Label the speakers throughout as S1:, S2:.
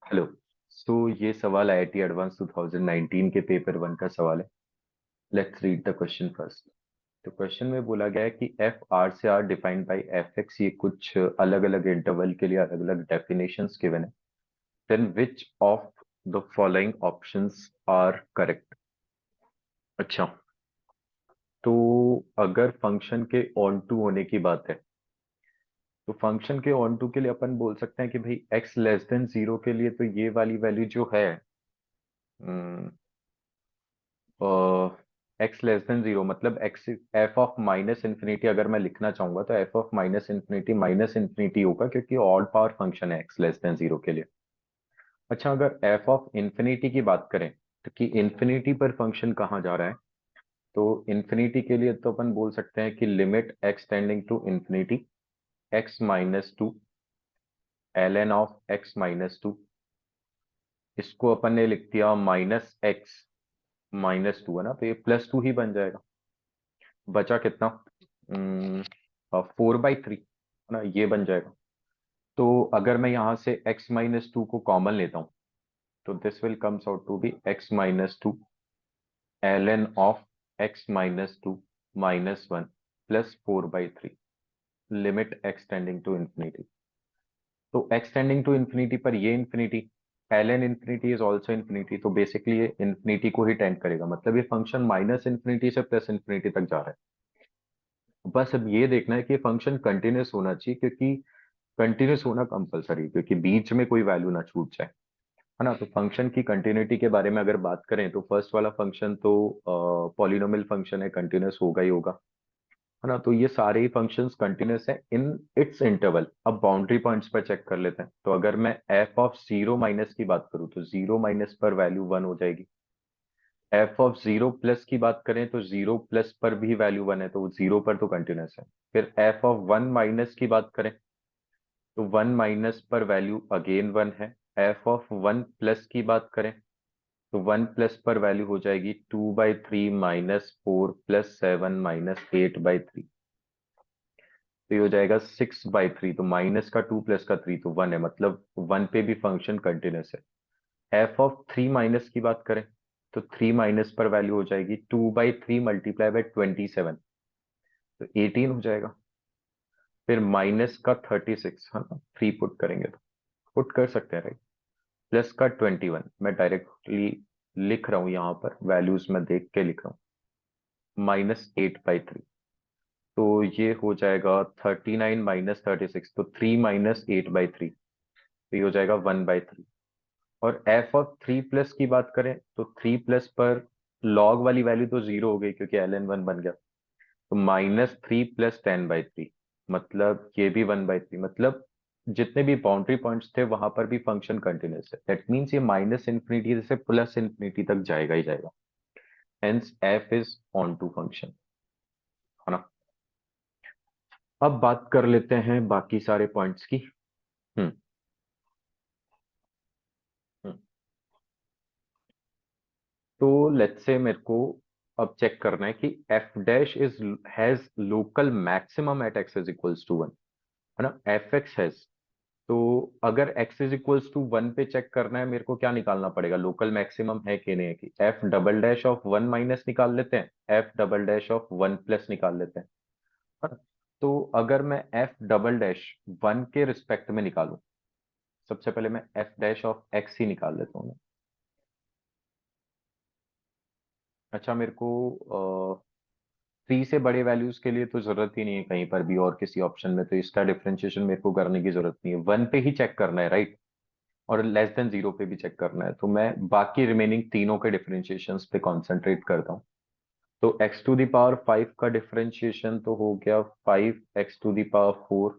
S1: Hello. सो ये सवाल IIT advance 2019 के पेपर वन का सवाल है। Let's read the question first. तो क्वेश्चन में बोला गया है कि एफ आर से R defined by F x, ये कुछ अलग अलग इंटरवल के लिए अलग अलग डेफिनेशंस गिवन है। Then which of the following options are correct. अच्छा, तो अगर फंक्शन के ऑन टू होने की बात है तो फंक्शन के ऑन टू के लिए अपन बोल सकते हैं कि भाई एक्स लेस देन जीरो के लिए तो ये वाली वैल्यू जो है, एक्स लेस देन जीरो मतलब x F of minus infinity अगर मैं लिखना चाहूंगा तो एफ ऑफ माइनस इंफिनिटी होगा, क्योंकि ऑड पावर फंक्शन है एक्स लेस देन जीरो के लिए। अच्छा, अगर एफ ऑफ इंफिनिटी की बात करें तो कि इंफिनिटी पर फंक्शन कहाँ जा रहा है, तो इंफिनिटी के लिए तो अपन बोल सकते हैं कि limit x tending to infinity x minus two L N of x minus two. इसको अपन ने लिख दिया माइनस एक्स माइनस टू, है ना, तो ये प्लस टू ही बन जाएगा। बचा कितना, 4/3, है ना, ये बन जाएगा। तो अगर मैं यहाँ से x माइनस टू को कॉमन लेता हूँ तो this will comes out to be x minus two L N of x minus two minus one plus 4/3, limit x tending to infinity. तो x टेंडिंग टू इंफिनिटी पर ये infinity, L N infinity is also infinity, तो basically ये infinity को ही tend करेगा, मतलब ये फंक्शन माइनस इंफिनिटी से प्लस इंफिनिटी तक जा रहा है। बस अब ये देखना है कि फंक्शन कंटिन्यूस होना चाहिए, क्योंकि कंटिन्यूस होना कंपलसरी, क्योंकि बीच में कोई वैल्यू ना छूट जाए, है ना। तो फंक्शन की कंटिन्यूटी के बारे में अगर बात करें तो फर्स्ट वाला फंक्शन तो पॉलिनोमियल फंक्शन है, कंटिन्यूस होगा ही होगा, है ना। तो ये सारे ही फंक्शंस कंटिन्यूस है इन इट्स इंटरवल। अब बाउंड्री पॉइंट्स पर चेक कर लेते हैं। तो अगर मैं एफ ऑफ जीरो माइनस की बात करूं तो जीरो माइनस पर वैल्यू वन हो जाएगी। एफ ऑफ जीरो प्लस की बात करें तो जीरो प्लस पर भी वैल्यू वन है, तो जीरो पर तो कंटिन्यूस है। फिर एफ ऑफ वन माइनस की बात करें तो वन माइनस पर वैल्यू अगेन वन है। एफ ऑफ वन प्लस की बात करें तो वन प्लस पर वैल्यू हो जाएगी 2/3 माइनस 4 प्लस 7 माइनस 8/3, तो ये हो जाएगा 6/3। तो माइनस का 2 प्लस का 3 तो 1 है, मतलब 1 पे भी फंक्शन कंटिन्यूस है। एफ ऑफ थ्री माइनस की बात करें तो थ्री माइनस पर वैल्यू हो जाएगी 2/3 मल्टीप्लाई बाय 27, तो 18 हो जाएगा। फिर माइनस का 36, है ना, थ्री पुट करेंगे तो पुट कर सकते हैं, राइट। प्लस का 21, मैं डायरेक्टली लिख रहा हूं यहाँ पर, वैल्यूज में देख के लिख रहा हूँ, -8/3। तो ये हो जाएगा 39 माइनस 36, तो 3 माइनस 8/3, तो ये हो जाएगा 1/3। और एफ ऑफ थ्री प्लस की बात करें तो थ्री प्लस पर लॉग वाली वैल्यू तो जीरो हो गई, क्योंकि एल एन वन बन गया, तो -3 प्लस 10/3, मतलब ये भी 1/3, मतलब जितने भी बाउंड्री पॉइंट्स थे वहां पर भी फंक्शन कंटिन्यूस है। दैट मीन्स ये माइनस इंफिनिटी से प्लस इंफिनिटी तक जाएगा ही जाएगा। Hence F is onto function, है ना। अब बात कर लेते हैं बाकी सारे पॉइंट्स की। हम्म हम्म। तो लेट्स से मेरे को अब चेक करना है कि F dash is has local maximum at x is equals to one, है ना। एफ एक्स हैज, तो अगर x is equals to one पे चेक करना है मेरे को, क्या निकालना पड़ेगा, लोकल मैक्सिमम है कि नहीं है, कि F double dash of one minus निकाल लेते हैं, F double dash of one plus निकाल लेते हैं, है ना? तो अगर मैं एफ डबल डैश वन के रिस्पेक्ट में निकालूं, सबसे पहले मैं एफ डैश ऑफ एक्स ही निकाल लेता हूँ। अच्छा, मेरे को थ्री से बड़े वैल्यूज के लिए तो जरूरत ही नहीं है कहीं पर भी और किसी ऑप्शन में, तो इसका डिफरेंशिएशन मेरे को करने की जरूरत नहीं है, वन पे ही चेक करना है, राइट। और लेस देन जीरो पे भी चेक करना है, तो मैं बाकी रिमेनिंग तीनों के डिफरेंशिएशंस पे कंसंट्रेट करता हूँ। तो x टू द पावर 5 का डिफरेंशिएशन तो हो गया 5x टू द पावर 4,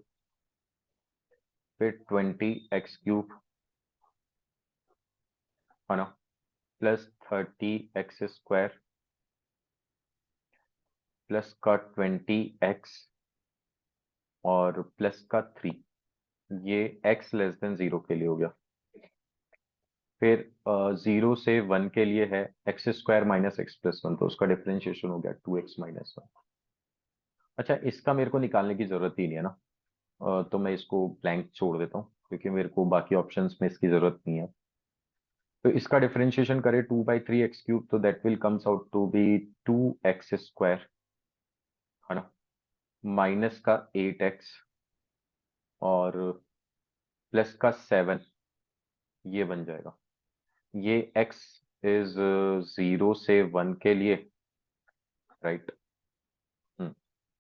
S1: फिर 20x³ है ना, प्लस 30x² प्लस का 20x और प्लस का 3, ये x लेस देन जीरो के लिए हो गया। फिर जीरो से वन के लिए है x² minus x plus one, तो उसका डिफरेंशिएशन हो गया 2x-1। अच्छा, इसका मेरे को निकालने की जरूरत ही नहीं है ना, तो मैं इसको ब्लैंक छोड़ देता हूँ, क्योंकि मेरे को बाकी ऑप्शंस में इसकी जरूरत नहीं है। तो इसका डिफरेंशिएशन करें 2/3 x³ तो that will comes out to be 2x², है ना, माइनस का 8x और प्लस का 7, ये बन जाएगा। ये x इज 0 से 1 के लिए, राइट।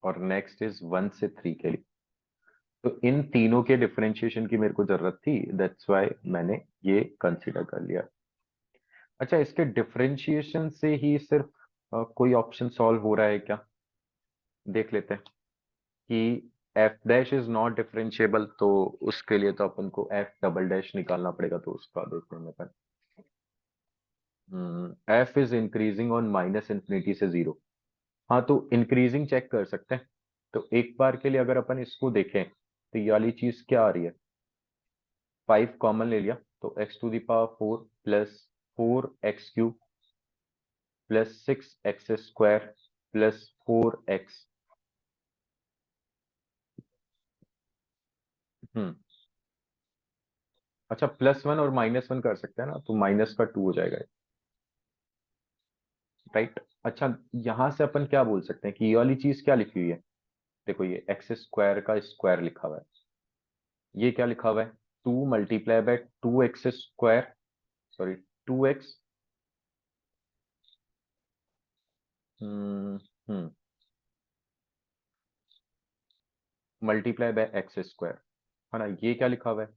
S1: और नेक्स्ट इज 1 से 3 के लिए। तो इन तीनों के डिफरेंशिएशन की मेरे को जरूरत थी, दैट्स व्हाई मैंने ये कंसीडर कर लिया। अच्छा, इसके डिफरेंशिएशन से ही सिर्फ कोई ऑप्शन सॉल्व हो रहा है क्या, देख लेते हैं कि F dash is not differentiable, तो उसके लिए तो अपन को एफ डबल डैश निकालना पड़ेगा, तो उसका देख लेंगे अपन। F is increasing on minus infinity से 0। हाँ, तो इंक्रीजिंग चेक कर सकते हैं। तो एक बार के लिए अगर अपन इसको देखें तो ये वाली चीज क्या आ रही है, 5 कॉमन ले लिया तो x⁴ plus 4x³ plus 6x² plus 4x। हम्म अच्छा, +1 और -1 कर सकते हैं ना, तो माइनस का 2 हो जाएगा, राइट। अच्छा, यहां से अपन क्या बोल सकते हैं कि ये वाली चीज क्या लिखी हुई है, देखो ये x² का स्क्वायर लिखा हुआ है, ये क्या लिखा हुआ है, 2 × 2x², sorry 2x, hmm multiply by x², है ना, ये क्या लिखा हुआ है,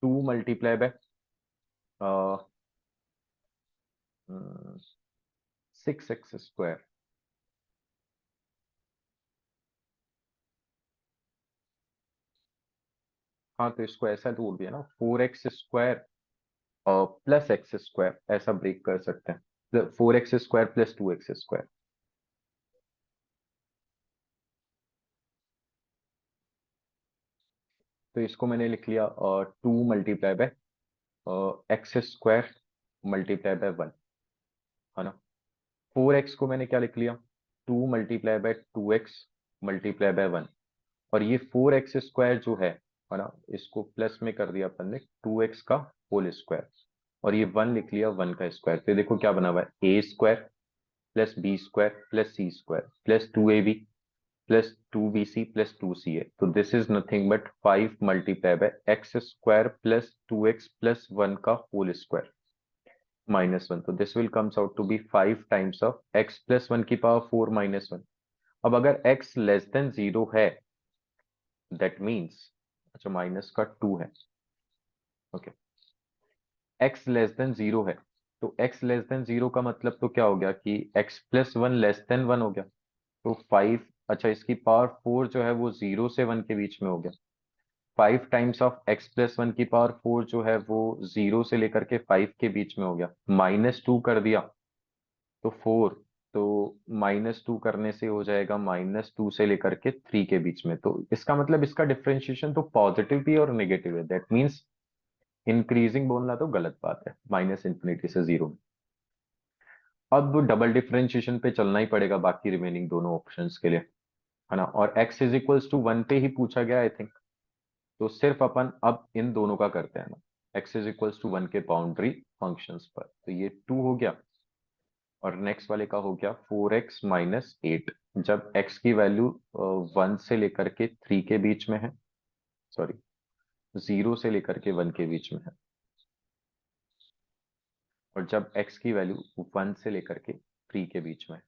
S1: 2 × 6x²। हाँ, तो इसको ऐसा तोड़ दिया ना, 4x² प्लस x², ऐसा ब्रेक कर सकते हैं, 4x² प्लस 2x²। तो इसको मैंने लिख लिया 2 × x² मल्टीप्लाई बाय 1, है ना। 4x को मैंने क्या लिख लिया, 2 × 2x मल्टीप्लाई बाय 1। और ये 4x² जो है ना, इसको प्लस में कर दिया अपन ने 2x का होल स्क्वायर, और ये 1 लिख लिया 1 का स्क्वायर। तो देखो क्या बना हुआ है, a² plus b² plus c² plus 2ab plus 2bc plus 2ca। तो this is nothing but 5 multiply by x² plus 2x plus 1 का होल स्क्वायर -1। तो this will comes out to be 5 times of x plus 1 की power 4 -1। अब अगर x less than 0 है, that means, अच्छा minus का 2 है, ओके, x लेस देन 0 है, तो x लेस देन 0 का मतलब तो क्या हो गया कि x प्लस 1 लेस देन 1 हो गया। तो 5, अच्छा इसकी पावर 4 जो है वो 0 से 1 के बीच में हो गया। 5 टाइम्स ऑफ x प्लस 1 की पावर 4 जो है वो 0 से लेकर के 5 के बीच में हो गया, -2 कर दिया तो 4, तो -2 करने से हो जाएगा -2 से लेकर के 3 के बीच में। तो इसका मतलब इसका डिफरेंशिएशन तो पॉजिटिव भी और नेगेटिव है, दैट मीन्स इंक्रीजिंग बोलना तो गलत बात है, माइनस इंफिनिटी से 0। अब डबल डिफरेंशिएशन पे चलना ही पड़ेगा बाकी रिमेनिंग दोनों ऑप्शंस के लिए, है ना। और x इज इक्वल्स टू 1 पे ही पूछा गया आई थिंक, तो सिर्फ अपन अब इन दोनों का करते हैं ना, x इज इक्वल्स टू 1 के बाउंड्री फंक्शंस पर। तो ये 2 हो गया, और नेक्स्ट वाले का हो गया 4x माइनस 8, जब x की वैल्यू 1 से लेकर के 3 के बीच में है, सॉरी 0 से लेकर के 1 के बीच में है, और जब x की वैल्यू 1 से लेकर के 3 के बीच में है।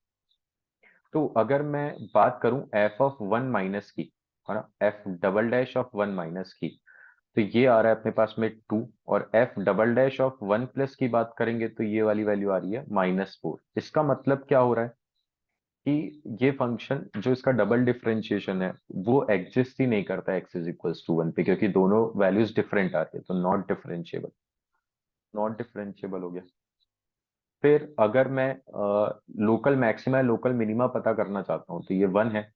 S1: तो अगर मैं बात करूं f(1 माइनस की, है ना, f'(1 माइनस की, तो ये आ रहा है अपने पास में 2, और f'(1 प्लस की बात करेंगे तो ये वाली वैल्यू आ रही है -4। इसका मतलब क्या हो रहा है कि ये फंक्शन जो इसका डबल डिफरेंशिएशन है वो एग्जिस्ट ही नहीं करता x इज इक्वल्स टू 1 पे, क्योंकि दोनों वैल्यूज डिफरेंट आ रही है, तो नॉट डिफरेंशिएबल, नॉट डिफरेंशिएबल हो गया। फिर अगर मैं लोकल मैक्सिमा लोकल मिनिमा पता करना चाहता हूँ, तो ये 1 है,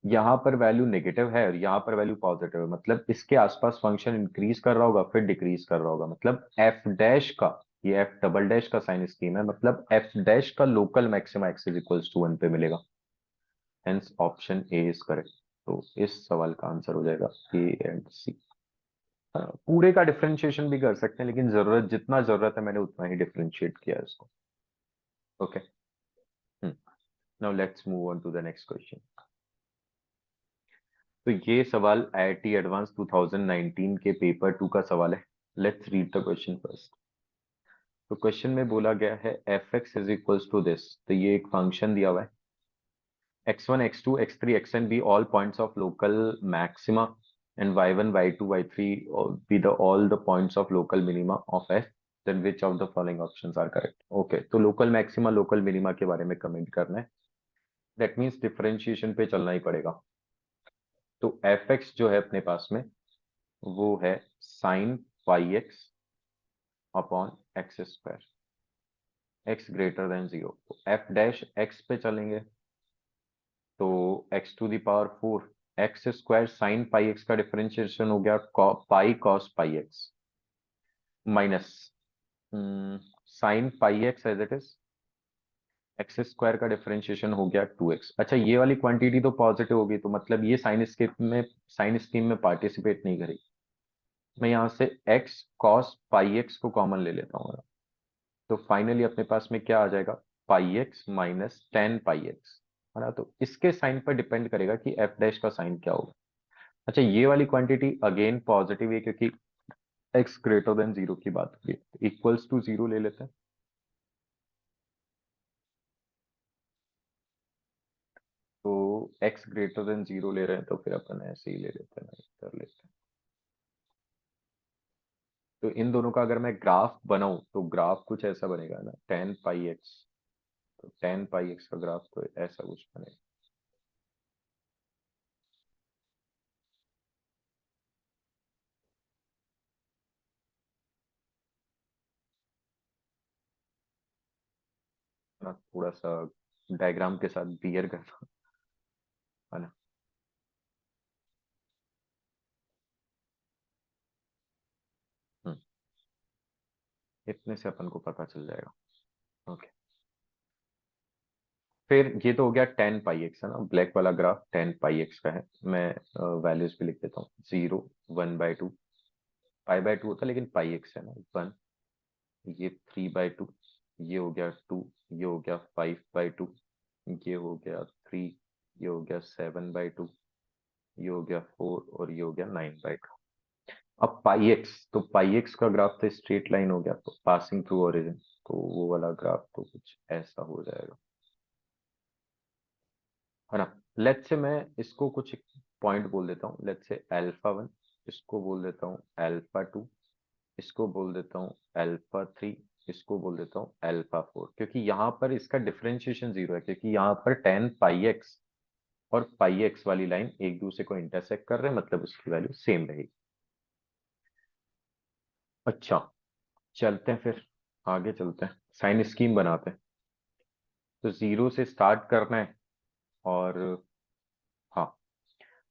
S1: यहाँ पर वैल्यू नेगेटिव है और यहाँ पर वैल्यू पॉजिटिव है, मतलब इसके आसपास फंक्शन इंक्रीज कर रहा होगा फिर डिक्रीज कर रहा होगा, मतलब एफ डैश का, ये एफ डबल डैश का साइन स्कीम है, मतलब एफ डैश का local maxima x is equals to 1 पे मिलेगा। Hence option A is correct. तो इस सवाल का आंसर हो जाएगा ए एंड सी। पूरे का डिफरेंशिएशन भी कर सकते हैं, लेकिन जरूरत जितना जरूरत है मैंने उतना ही डिफरेंशिएट किया है इसको। Okay, now let's move on to the next question. तो ये सवाल आईआईटी एडवांस 2019 के पेपर 2 का सवाल है। Let's read the question first. तो क्वेश्चन में बोला गया है F x is equals to this. तो ये एक फंक्शन दिया हुआ है, x1 x2 x3 xn be all points of local maxima and y1 y2 y3 be the all the points of local minima of f, then which of the following options are correct? Okay, तो local maxima local minima के बारे में comment करना है। That means differentiation पे चलना ही पड़ेगा। तो एफ एक्स जो है अपने पास में वो है sine pi x upon x square, x greater than zero. तो एफ डैश एक्स पे चलेंगे तो x to the power 4 x square sine pi x का डिफरेंशिएशन हो गया pi cos pi x minus sine pi x as it is x square का differentiation हो गया 2x। अच्छा, ये वाली क्वांटिटी तो पॉजिटिव होगी, तो मतलब ये साइन स्कीम में पार्टिसिपेट नहीं करेगी। मैं यहाँ से x cos पाई एक्स को कॉमन ले लेता हूँ, तो फाइनली अपने पास में क्या आ जाएगा, पाई एक्स माइनस टेन पाई एक्स, है ना। तो इसके साइन पर डिपेंड करेगा कि एफ डैश का साइन क्या होगा। अच्छा, ये वाली क्वांटिटी अगेन पॉजिटिव है क्योंकि x ग्रेटर देन जीरो की बात हो रही है, इक्वल्स टू जीरो ले लेते हैं। तो x ग्रेटर देन जीरो ले रहे हैं तो फिर अपन ऐसे ही ले लेते हैं, कर लेते हैं। तो इन दोनों का अगर मैं ग्राफ बनाऊं तो ग्राफ कुछ ऐसा बनेगा ना, टेन पाई एक्स। तो टेन पाई एक्स का ग्राफ तो ऐसा कुछ बनेगा। ना थोड़ा सा डायग्राम के साथ बियर करना, है ना। हम्म, इतने से अपन को पता चल जाएगा। ओके, फिर ये तो हो गया टेन पाई एक्स, है ना। ब्लैक वाला ग्राफ टेन पाई एक्स का है। मैं वैल्यूज भी लिख देता हूँ, zero, one by two, pi by two होता है लेकिन पाई एक्स है ना, वन, ये थ्री बाई टू, ये हो गया टू, ये हो गया फाइव बाई टू, ये हो गया थ्री, ये हो गया सेवन बाई टू, ये हो गया फोर और ये हो गया नाइन बाई टू। अब पाई एक्स, तो पाई एक्स का ग्राफ तो स्ट्रेट लाइन हो गया, तो पासिंग थ्रू ओरिजिन, तो वो वाला ग्राफ तो कुछ ऐसा हो जाएगा, है ना। लेट्स से मैं इसको कुछ पॉइंट बोल देता हूँ, लेट्स से अल्फा वन, इसको बोल देता हूँ अल्फा टू, इसको बोल देता हूँ अल्फा थ्री, इसको बोल देता हूँ अल्फा फोर, क्योंकि यहाँ पर इसका डिफरेंशिएशन जीरो है, क्योंकि यहाँ पर टेन पाई एक्स और पाई एक्स वाली लाइन एक दूसरे को इंटरसेक्ट कर रहे हैं, मतलब उसकी वैल्यू सेम रहेगी। अच्छा, चलते हैं फिर, आगे चलते हैं, साइन स्कीम बनाते हैं। तो जीरो से स्टार्ट करना है, और हाँ,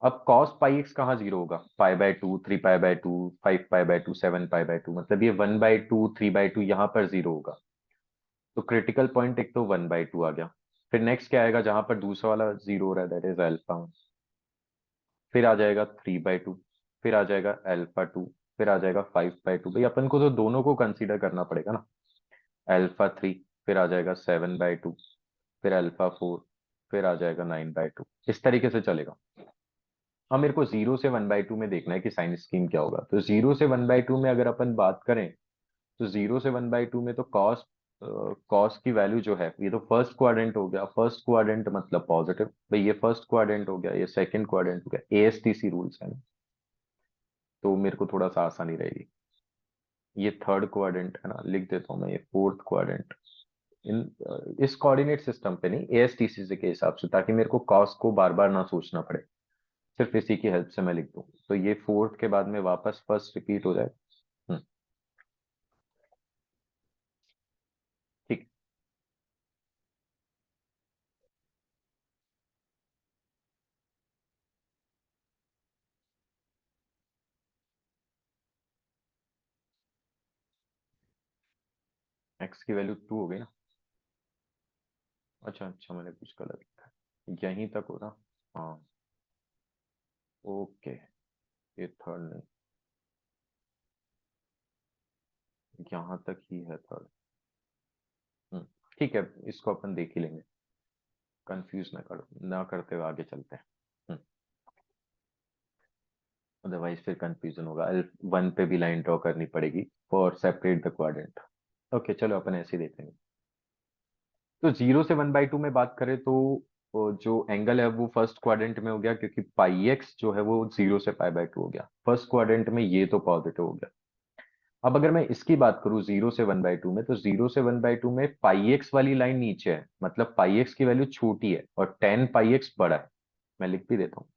S1: अब cos पाई एक्स कहाँ जीरो होगा, pi by two, three pi by two, five pi by two, seven pi by two, मतलब ये one by two, three by two यहाँ पर जीरो होगा। तो क्रिटिकल पॉइंट एक तो वन बाई टू आ गया। फिर नेक्स्ट क्या आएगा, जहां पर दूसरा वाला जीरो हो रहा है, दैट इज अल्फा। फिर आ जाएगा थ्री बाई टू, फिर आ जाएगा अल्फा टू, फिर आ जाएगा फाइव बाई टू। भाई अपन को तो दोनों को कंसीडर करना पड़ेगा ना। अल्फा थ्री, फिर आ जाएगा सेवन बाई टू, फिर अल्फा फोर, फिर आ जाएगा नाइन बाई टू। इस तरीके से चलेगा। अब मेरे को जीरो से वन बाई टू में देखना है कि साइन स्कीम क्या होगा। तो जीरो से वन बाई टू में अगर अपन बात करें, तो जीरो से वन बाई टू में तो कॉस कॉस की वैल्यू जो है, ये तो फर्स्ट क्वाड्रेंट हो गया, फर्स्ट क्वाड्रेंट मतलब पॉजिटिव। भाई ये फर्स्ट क्वाड्रेंट हो गया, ये सेकंड क्वाड्रेंट हो गया, एएसटीसी रूल्स है ना, तो मेरे को थोड़ा सा आसानी रहेगी। ये थर्ड क्वाड्रेंट है ना, लिख देता हूँ मैं, ये फोर्थ क्वाड्रेंट। इन इस कोऑर्डिनेट सिस्टम पे नहीं, एएसटीसी के हिसाब से, ताकि मेरे को कॉस को बार बार ना सोचना पड़े, सिर्फ इसी की हेल्प से मैं लिख दूं। तो ये फोर्थ के बाद में वापस फर्स्ट रिपीट हो जाए। हम्म, ठीक। एक्स की वैल्यू टू हो गई ना। अच्छा अच्छा, मैंने कुछ गलत लिखा है, यहीं तक हो रहा। हाँ, ओके, ये थर्ड नहीं, यहां तक ही है थर्ड। ठीक है, इसको अपन देख ही लेंगे, कंफ्यूज ना करते हुए आगे चलते हैं। अदरवाइज फिर कंफ्यूजन होगा, L1 पे भी लाइन ड्रॉ करनी पड़ेगी for separate the quadrant. Okay चलो अपन ऐसे ही देखेंगे। तो 0 से 1/2 में बात करें तो वो जो एंगल है वो फर्स्ट क्वाड्रेंट में हो गया, क्योंकि पाई एक्स जो है वो 0 से π/2 हो गया फर्स्ट क्वाड्रेंट में, ये तो पॉजिटिव हो गया। अब अगर मैं इसकी बात करूं 0 से 1/2 में, तो 0 से 1/2 में पाई एक्स वाली लाइन नीचे है, मतलब पाई एक्स की वैल्यू छोटी है और 10πx बड़ा है। मैं लिख भी देता हूँ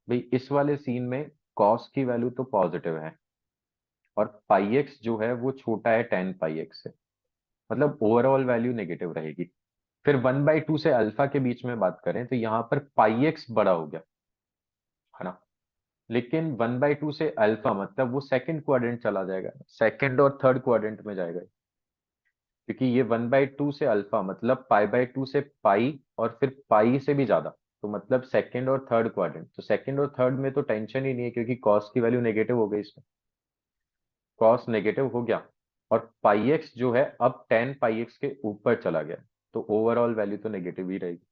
S1: भाई, इस वाले सीन में कॉस की वैल्यू तो पॉजिटिव है और पाई एक्स जो है वो छोटा है 10πx से, मतलब ओवरऑल वैल्यू नेगेटिव रहेगी। फिर 1/2 से अल्फा के बीच में बात करें तो यहाँ पर पाई एक्स बड़ा हो गया, है ना। लेकिन 1/2 से अल्फा मतलब वो सेकंड क्वाड्रेंट चला जाएगा, सेकंड और थर्ड क्वाड्रेंट में जाएगा, क्योंकि ये 1/2 से अल्फा मतलब π/2 से पाई और फिर पाई से भी ज्यादा, तो मतलब सेकंड और थर्ड क्वाड्रेंट। तो सेकंड और थर्ड में तो टेंशन ही नहीं है, क्योंकि कॉस की वैल्यू नेगेटिव हो गई इसमें, कॉस नेगेटिव हो गया और पाई एक्स जो है अब 10πx के ऊपर चला गया, तो ओवरऑल वैल्यू तो नेगेटिव ही रहेगी।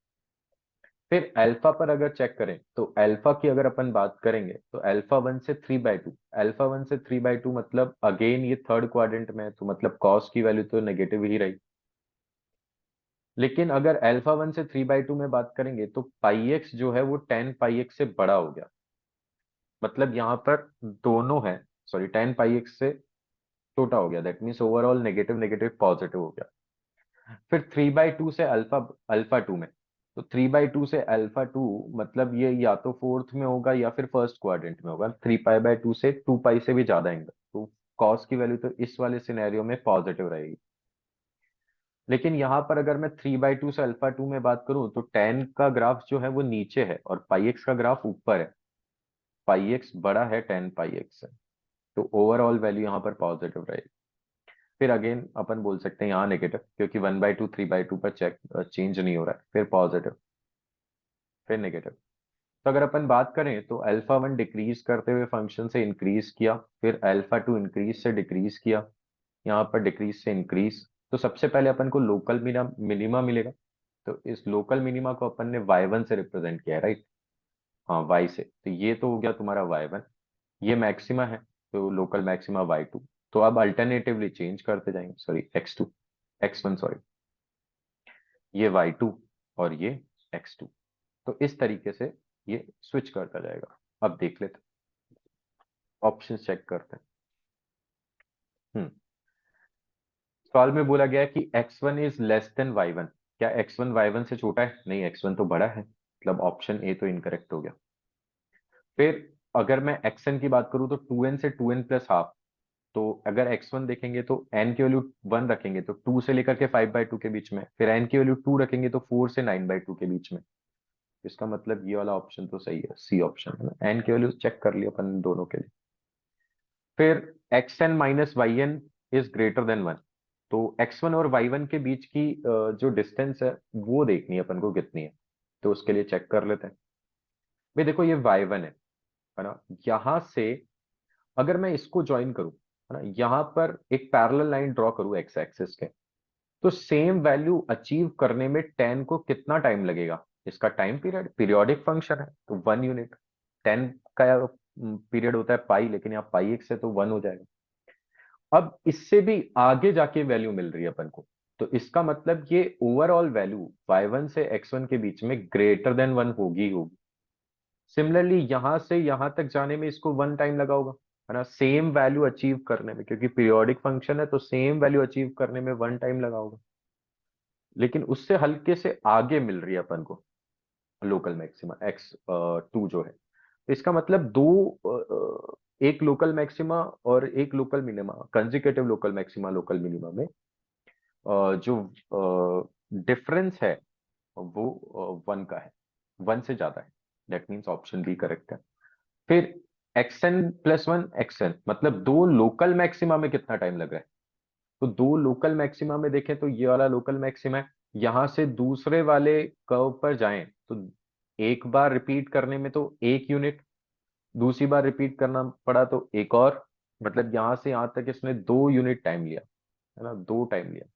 S1: फिर अल्फा पर अगर चेक करें तो अल्फा की अगर अपन बात करेंगे तो अल्फा 1 से 3/2, अल्फा 1 से 3/2 मतलब अगेन ये थर्ड क्वाड्रेंट में है, तो मतलब कॉस की वैल्यू तो नेगेटिव ही रही। लेकिन अगर अल्फा 1 से 3/2 में बात करेंगे तो पाई एक्स जो है वो 10πx से बड़ा हो गया, मतलब यहाँ पर दोनों है, सॉरी 10πx से छोटा हो गया, that means overall negative negative positive हो गया। फिर 3/2 से अल्फा 2 में, तो 3/2 से अल्फा 2 मतलब ये या तो फोर्थ में होगा या फिर फर्स्ट क्वाड्रेंट में होगा, 3π/2 से 2π से भी ज्यादा एंगल, तो कॉस की वैल्यू तो इस वाले सिनेरियो में पॉजिटिव रहेगी। लेकिन यहाँ पर अगर मैं 3/2 से अल्फा 2 में बात करूं तो टेन का ग्राफ जो है वो नीचे है और पाई एक्स का ग्राफ ऊपर है, पाई एक्स बड़ा है 10πx से, तो ओवरऑल वैल्यू यहाँ पर पॉजिटिव रहेगी। फिर अगेन अपन बोल सकते हैं यहाँ नेगेटिव, क्योंकि 1/2 3/2 पर चेंज नहीं हो रहा है, फिर पॉजिटिव, फिर नेगेटिव। तो अगर अपन बात करें तो अल्फा 1 डिक्रीज करते हुए फंक्शन से इंक्रीज किया, फिर अल्फा 2 इंक्रीज से डिक्रीज किया, यहाँ पर डिक्रीज से इंक्रीज। तो सबसे पहले अपन को लोकल मिनिमा मिलेगा, तो इस लोकल मिनिमा को अपन ने y1 से रिप्रेजेंट किया है, राइट। हाँ y से, तो ये तो हो गया तुम्हारा y1, ये मैक्सिमा है, तो लोकल मैक्सिमा y2। तो अब अल्टरनेटिवली चेंज करते जाएंगे, सॉरी x1 सॉरी, ये y2 और ये x2, तो इस तरीके से ये स्विच करता जाएगा। अब देख लेते, ऑप्शन चेक करते हैं। सवाल में बोला गया है कि x1 is less than y1, क्या x1 y1 से छोटा है? नहीं, x1 तो बड़ा है, मतलब ऑप्शन ए तो इनकरेक्ट हो गया। फिर अगर मैं xn की बात करूं तो 2n से 2n प्लस हाफ, तो अगर x1 देखेंगे तो n की वैल्यू 1 रखेंगे तो 2 से लेकर के 5/2 के बीच में, फिर n की वैल्यू 2 रखेंगे तो 4 से 9/2 के बीच में। इसका मतलब ये वाला ऑप्शन तो सही है, सी ऑप्शन है ना, n की वैल्यू चेक कर लिया अपन दोनों के लिए। फिर xn minus yn is greater than 1, तो x1 और y1 के बीच की जो डिस्टेंस है वो देखनी है अपन को कितनी है, तो उसके लिए चेक कर लेते हैं। भाई देखो ये y1 है ना, यहां से अगर मैं इसको ज्वाइन करूं, है ना, यहां पर एक पैरेलल लाइन ड्रॉ करूं x एक्सिस के, तो सेम वैल्यू अचीव करने में 10 को कितना टाइम लगेगा? इसका टाइम पीरियड पीरियोडिक फंक्शन है तो 1 यूनिट, 10 का पीरियड होता है पाई, लेकिन यहाँ पाई एक्स है तो 1 हो जाएगा। अब इससे भी आगे जाके वैल्यू मिल रही है अपन को, तो इसका मतलब ये ओवरऑल वैल्यू y1 से x1 के बीच में ग्रेटर देन 1 होगी ही होगी। सिमिलरली यहां से यहां तक जाने में इसको 1 टाइम लगा होगा, है ना, सेम वैल्यू अचीव करने में, क्योंकि पीरियोडिक फंक्शन है तो सेम वैल्यू अचीव करने में 1 टाइम लगा होगा। लेकिन उससे हल्के से आगे मिल रही है अपन को लोकल मैक्सिमा x2 जो है, तो इसका मतलब दो एक लोकल मैक्सिमा और एक local minima, consecutive local maxima local minima में जो डिफरेंस है वो 1 का है, 1 से ज्यादा है, that means option B correct है। फिर xn+1 xn मतलब दो लोकल मैक्सिमा में कितना टाइम लग रहा है, तो दो लोकल मैक्सिमा में देखें तो ये वाला लोकल मैक्सिमा है, यहां से दूसरे वाले कर्व पर जाएं तो एक बार रिपीट करने में तो 1 यूनिट, दूसरी बार रिपीट करना पड़ा तो एक और, मतलब यहां से यहां तक इसने 2 यूनिट टाइम लिया, है ना, 2 टाइम लिया।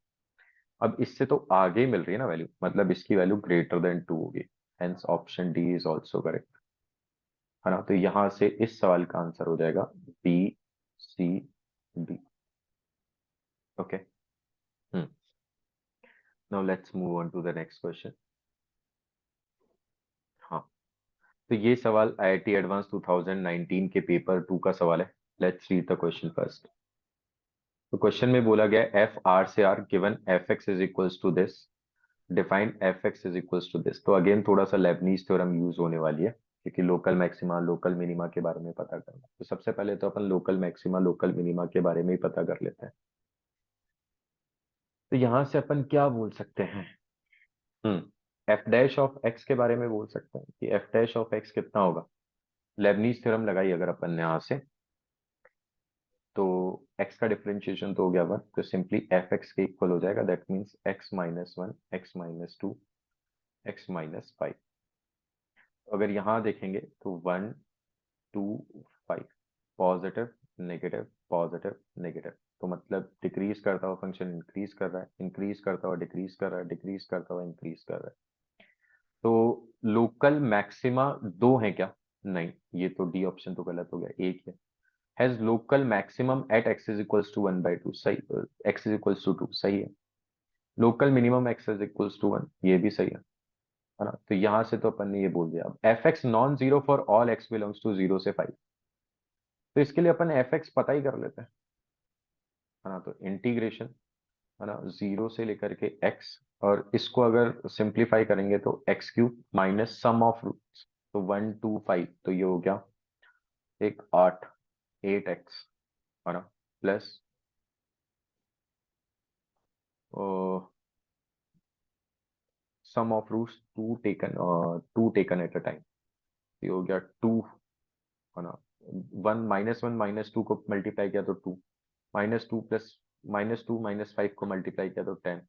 S1: अब इससे तो आगे मिल रही है ना वैल्यू, मतलब इसकी वैल्यू ग्रेटर देन 2 होगी। Hence option D is also correct, है ना। तो यहां से इस सवाल का आंसर हो जाएगा B, C, D. Okay. Hmm. Now let's move on to the next question. हाँ, तो ये सवाल आईआईटी एडवांस 2019 के पेपर 2 का सवाल है। Let's read the question first. तो क्वेश्चन में बोला गया एफ आर से R given F x is equals to this, define F x is equals to this. तो अगेन थोड़ा सा लेबनीज थ्योरम यूज होने वाली है, क्योंकि लोकल मैक्सिमा लोकल मिनिमा के बारे में पता करना। तो सबसे पहले तो अपन लोकल मैक्सिमा लोकल मिनिमा के बारे में ही पता कर लेते हैं। तो यहां से अपन क्या बोल सकते हैं? एफ डैश ऑफ एक्स के बारे में बोल सकते हैं कि एफ डैश ऑफ एक्स कितना होगा। लेबनीज थ्योरम लगाई अगर अपन ने यहां से, तो x का डिफरेंशिएशन तो हो गया 1, तो सिंपली एफ एक्स के इक्वल हो जाएगा। That means x-1, x-2, x-5। अगर यहाँ देखेंगे तो 1, 2, 5, पॉजिटिव, नेगेटिव, पॉजिटिव, नेगेटिव। तो मतलब डिक्रीज करता हुआ फंक्शन इंक्रीज कर रहा है, इंक्रीज करता हुआ डिक्रीज कर रहा है, डिक्रीज करता हुआ इंक्रीज कर रहा है। तो लोकल मैक्सिमा दो है क्या? नहीं, ये तो डी ऑप्शन तो गलत हो गया, एक है। Has local maximum at x is equals to 1/2, सही। x इज इक्वल्स टू 2, सही है। Local minimum x is equals to 1, ये भी सही है ना। तो यहां से तो अपन ने ये बोल दिया। अब F X non zero for all X belongs to 0 से 5। तो इसके लिए अपन एफ एक्स पता ही कर लेते हैं, है ना। तो इंटीग्रेशन, है ना, 0 से लेकर के x, और इसको अगर सिंप्लीफाई करेंगे तो x³ minus sum of roots. तो 1, 2, 5, तो ये हो गया एक 8, 8x, है ना, plus sum of roots two taken at a time. ये हो गया 2, है ना। 1 - 1 - 2 को मल्टीप्लाई किया तो 2, -2 प्लस -2 -5 को मल्टीप्लाई किया तो 10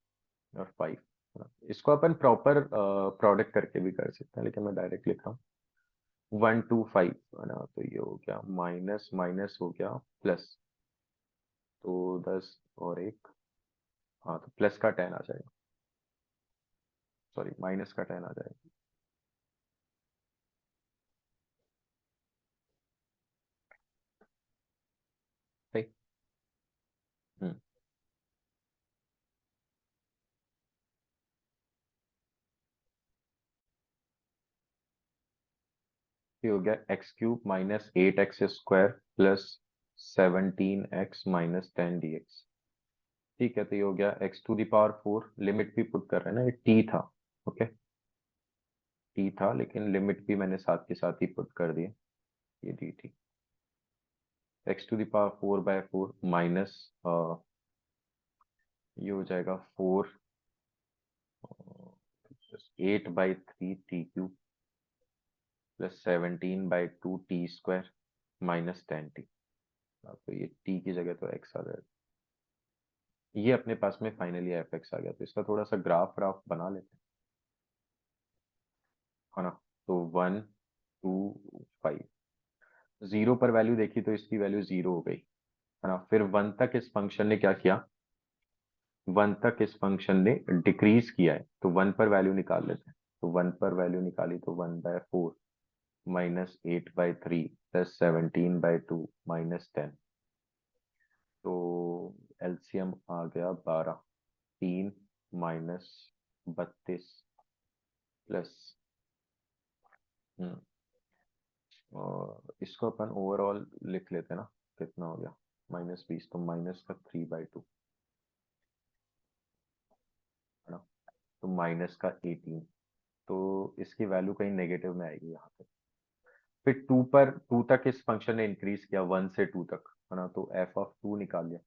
S1: और 5, है ना। इसको अपन प्रॉपर प्रोडक्ट करके भी कर सकते हैं, लेकिन मैं डायरेक्ट लिख रहा हूँ 1, 2, 5, है ना। तो ये हो गया माइनस माइनस हो गया प्लस, तो 10 और 1, हाँ, तो प्लस का 10 आ जाएगा, सॉरी माइनस का 10 आ जाएगा। सही। हम्म। ये हो गया x³ minus 8x² plus 17x - 10 dx। ठीक है, तो ये हो गया x⁴ लिमिट भी पुट कर रहे हैं ना, ये t था। ओके, t था, लेकिन लिमिट भी मैंने साथ के साथ ही पुट कर दिया, ये डी थी। x⁴/4 माइनस ये हो जाएगा 4, 8/3 t³ plus 17/2 t² minus 10t। तो ये t की जगह तो x आ जाएगा। ये अपने पास में फाइनली एफ एक्स आ गया। तो इसका थोड़ा सा ग्राफ व्राफ बना लेते हैं, है ना। तो 1, 2, 5, 0 पर वैल्यू देखी तो इसकी वैल्यू 0 हो गई, है ना। फिर 1 तक इस फंक्शन ने क्या किया, 1 तक इस फंक्शन ने डिक्रीज किया है, तो 1 पर वैल्यू निकाल लेते हैं। तो 1 पर वैल्यू निकाली तो 1/4 माइनस 8/3 प्लस 17/2 माइनस 10। तो एलसीएम आ गया 12, 3 माइनस 32 प्लस, और इसको अपन ओवरऑल लिख लेते हैं ना, कितना हो गया -20, तो माइनस का 3/2, है ना। तो माइनस का 18, तो इसकी वैल्यू कहीं नेगेटिव में आएगी यहाँ पे। फिर 2 तक इस फंक्शन ने इंक्रीज किया, 1 से 2 तक, है ना। तो f(2) निकाल लिया।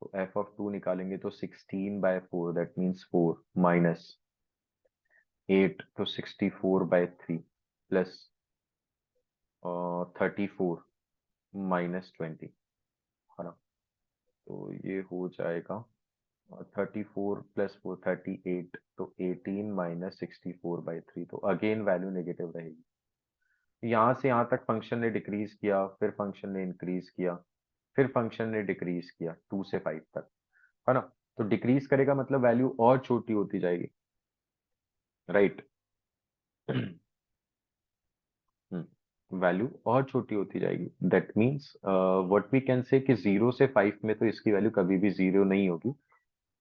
S1: तो f(2) निकालेंगे तो 16/4, दैट मीन्स 4 माइनस 8, तो 64/3 प्लस 34 माइनस 20, है ना। तो ये हो जाएगा और 34 + 4 38, तो 18 माइनस 64/3। तो अगेन वैल्यू नेगेटिव रहेगी। यहाँ से यहाँ तक फंक्शन ने डिक्रीज किया, फिर फंक्शन ने इंक्रीज किया, फिर फंक्शन ने डिक्रीज किया 2 से 5 तक, है ना। तो डिक्रीज करेगा मतलब वैल्यू और छोटी होती जाएगी, राइट। वैल्यू और छोटी होती जाएगी। That means what we can say कि 0 से 5 में तो इसकी वैल्यू कभी भी 0 नहीं होगी,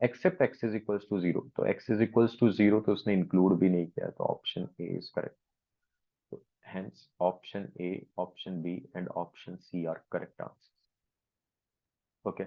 S1: except x is equals to 0। तो x इज इक्वल्स टू 0 तो उसने इंक्लूड भी नहीं किया, तो ऑप्शन ए इज करेक्ट। तो hence option A, option B and option C are correct answer. Okay.